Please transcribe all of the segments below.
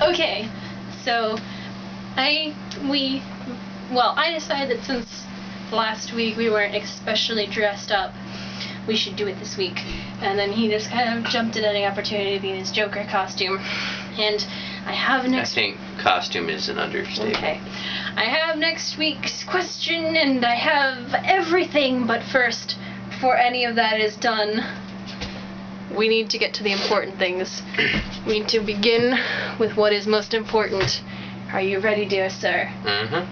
Okay, so I decided that since last week we weren't especially dressed up, we should do it this week. And then he just kind of jumped at any opportunity to be in his Joker costume. And I have I think costume is an understatement. Okay. I have next week's question, and I have everything, but first, before any of that is done, we need to get to the important things. We need to begin with what is most important. Are you ready, dear sir? Mm-hmm.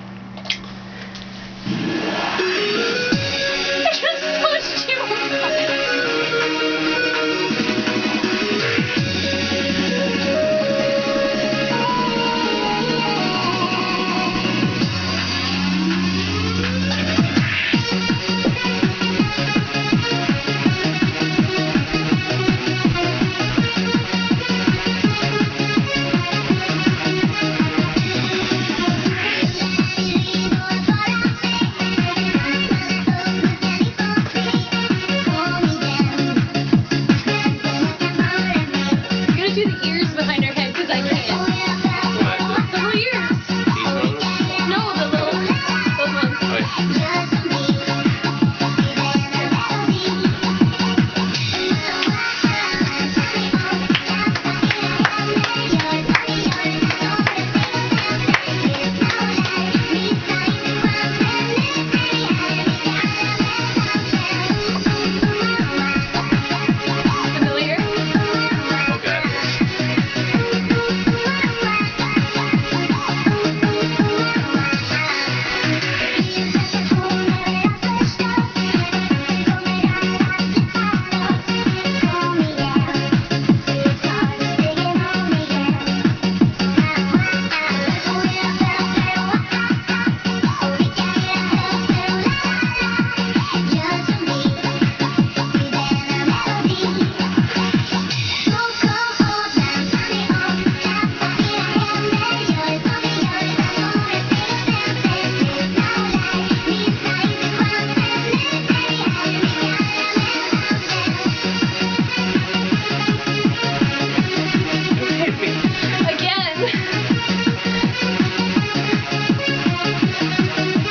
I just pushed you.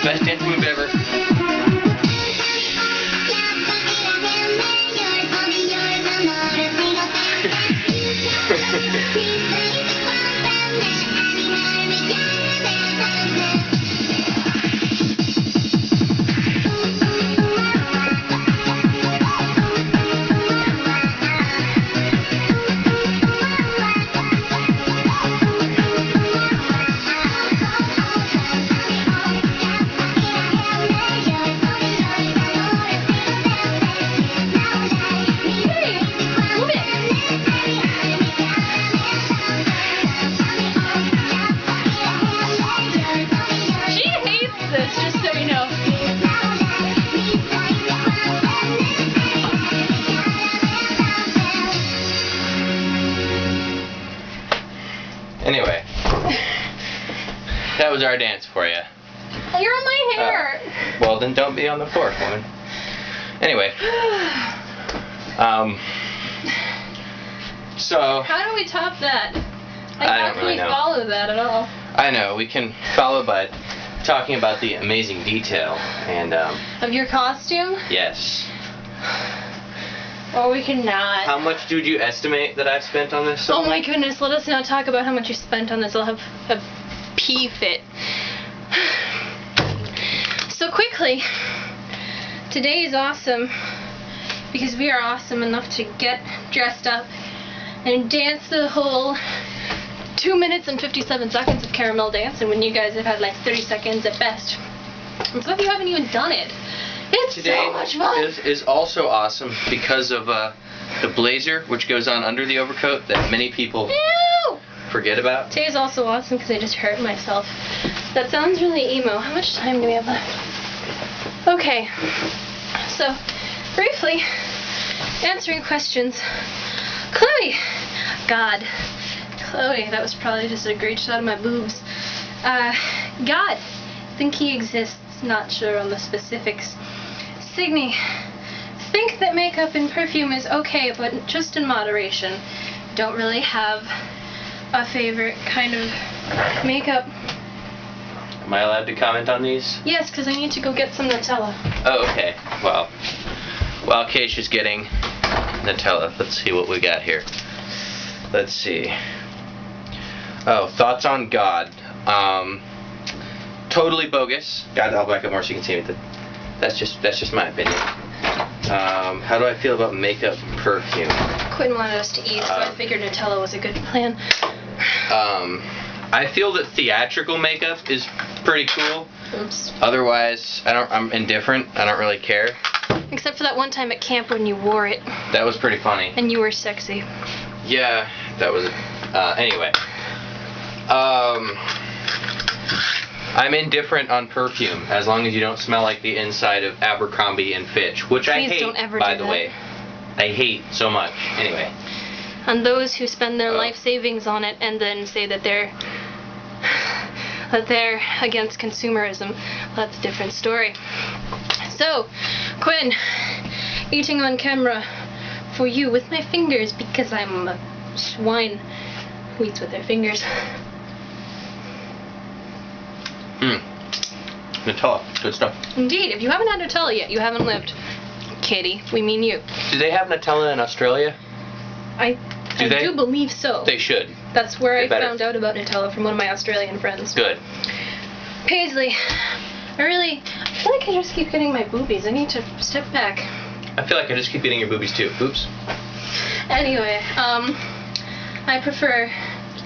Best dance move ever. Anyway, that was our dance for you. You're on my hair. Well, then don't be on the floor, woman. Anyway, so how do we top that? I don't really know. Follow that at all. I know we can follow by talking about the amazing detail and of your costume. Yes. Or we cannot. How much did you estimate that I've spent on this? Oh my goodness, let us not talk about how much you spent on this. I'll have a pee fit. So quickly, today is awesome because we are awesome enough to get dressed up and dance the whole 2 minutes and 57 seconds of caramel dance, and when you guys have had like 30 seconds at best. And some of you haven't even done it. It's Today so much fun. is also awesome because of the blazer, which goes on under the overcoat that many people forget about. Today is also awesome because I just hurt myself. That sounds really emo. How much time do we have left? Okay, so briefly answering questions. Chloe, God, Chloe, that was probably just a great shot of my boobs. God, think he exists, not sure on the specifics. Signy, think that makeup and perfume is okay, but just in moderation. Don't really have a favorite kind of makeup. Am I allowed to comment on these? Yes, because I need to go get some Nutella. Oh, okay. Well, while Keisha's getting Nutella, let's see what we got here. Let's see. Oh, thoughts on God. Totally bogus. God, I'll back up more so you can see me. That's just my opinion. How do I feel about makeup and perfume? Quinn wanted us to eat, so I figured Nutella was a good plan. I feel that theatrical makeup is pretty cool. Oops. Otherwise, I'm indifferent. I don't really care. Except for that one time at camp when you wore it. That was pretty funny. And you were sexy. Yeah, that was. Anyway. I'm indifferent on perfume as long as you don't smell like the inside of Abercrombie and Fitch, which I hate, don't ever by do the that. way. I hate so much. Anyway. And those who spend their life savings on it and then say that they're against consumerism, that's a different story. So, Quinn, eating on camera for you with my fingers because I'm a swine who eats with their fingers. Nutella, good stuff. Indeed, if you haven't had Nutella yet, you haven't lived. Kitty, we mean you. Do they have Nutella in Australia? I do believe so. They should. That's where I better. found out about Nutella from one of my Australian friends. Good. Paisley, I feel like I just keep getting my boobies. I need to step back. I feel like I just keep getting your boobies too. Oops. Anyway, I prefer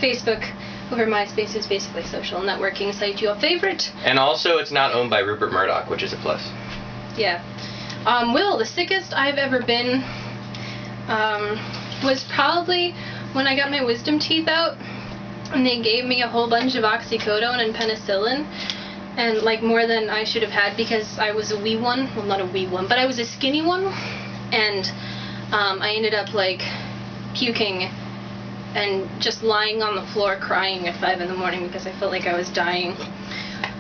Facebook over MySpace. Is basically a social networking site. Your favorite? And also, it's not owned by Rupert Murdoch, which is a plus. Yeah. Will, the sickest I've ever been was probably when I got my wisdom teeth out and they gave me a whole bunch of oxycodone and penicillin, and like more than I should have had because I was a wee one. Well, not a wee one, but I was a skinny one, and I ended up like puking and just lying on the floor crying at 5 a.m. because I felt like I was dying.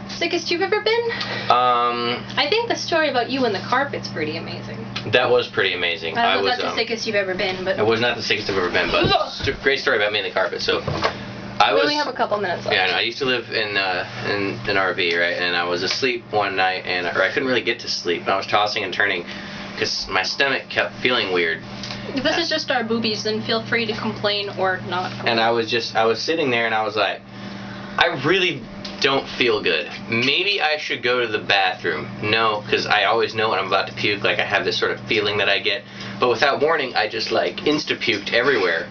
Sickest you've ever been? I think the story about you and the carpet's pretty amazing. That was pretty amazing. I don't know if that's the sickest you've ever been, but... It was not the sickest I've ever been, but it's a great story about me and the carpet. So, we only have a couple minutes left. Yeah, I know. I used to live in an RV, right? And I was asleep one night, or I couldn't really get to sleep. And I was tossing and turning because my stomach kept feeling weird. If this is just our boobies, then feel free to complain or not. And I was sitting there and I was like, I really don't feel good. Maybe I should go to the bathroom. No, because I always know when I'm about to puke, like I have this sort of feeling that I get. But without warning, I just like insta-puked everywhere.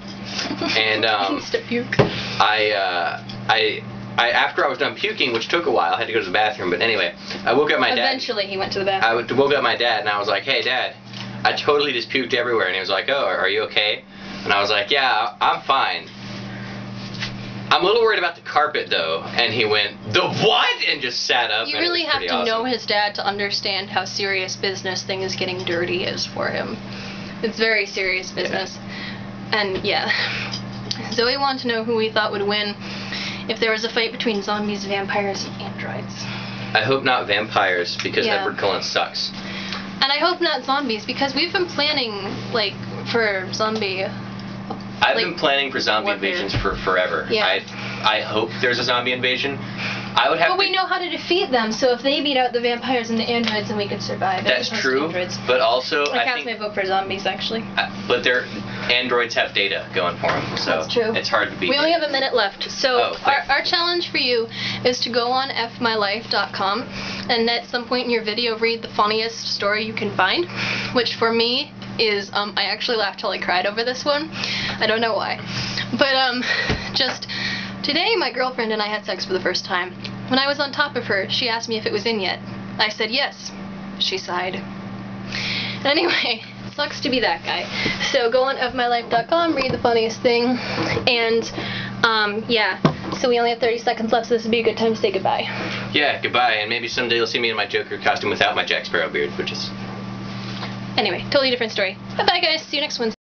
And insta-puke. I after I was done puking, which took a while, I had to go to the bathroom. But anyway, I woke up my dad. Eventually he went to the bathroom. I woke up my dad and I was like, hey Dad, I totally just puked everywhere. And he was like, oh, are you okay? And I was like, yeah, I'm fine. I'm a little worried about the carpet though. And he went, the what? And just sat up. You really have to know his dad to understand how serious business things getting dirty is for him. It's very serious business. Yeah. And yeah. Zoe wanted to know who we thought would win if there was a fight between zombies, vampires, and androids. I hope not vampires because Edward Cullen sucks. And I hope not zombies because we've been planning like for zombie. I've been planning for zombie invasions for forever. Yeah. I hope there's a zombie invasion. I would have But we know how to defeat them, so if they beat out the vampires and the androids, then we could survive. That's true, but also I cast my vote for zombies, actually. But their androids have data going for them, so that's true. It's hard to beat. We only have a minute left, so our our challenge for you is to go on fmylife.com and at some point in your video read the funniest story you can find, which for me is, I actually laughed till I cried over this one. I don't know why. But, just, today my girlfriend and I had sex for the first time. When I was on top of her, she asked me if it was in yet. I said yes. She sighed. Anyway, it sucks to be that guy. So go on fmylife.com, read the funniest thing, and, yeah. So we only have 30 seconds left, so this would be a good time to say goodbye. Yeah, goodbye, and maybe someday you'll see me in my Joker costume without my Jack Sparrow beard, which is... Anyway, totally different story. Bye-bye, guys. See you next Wednesday.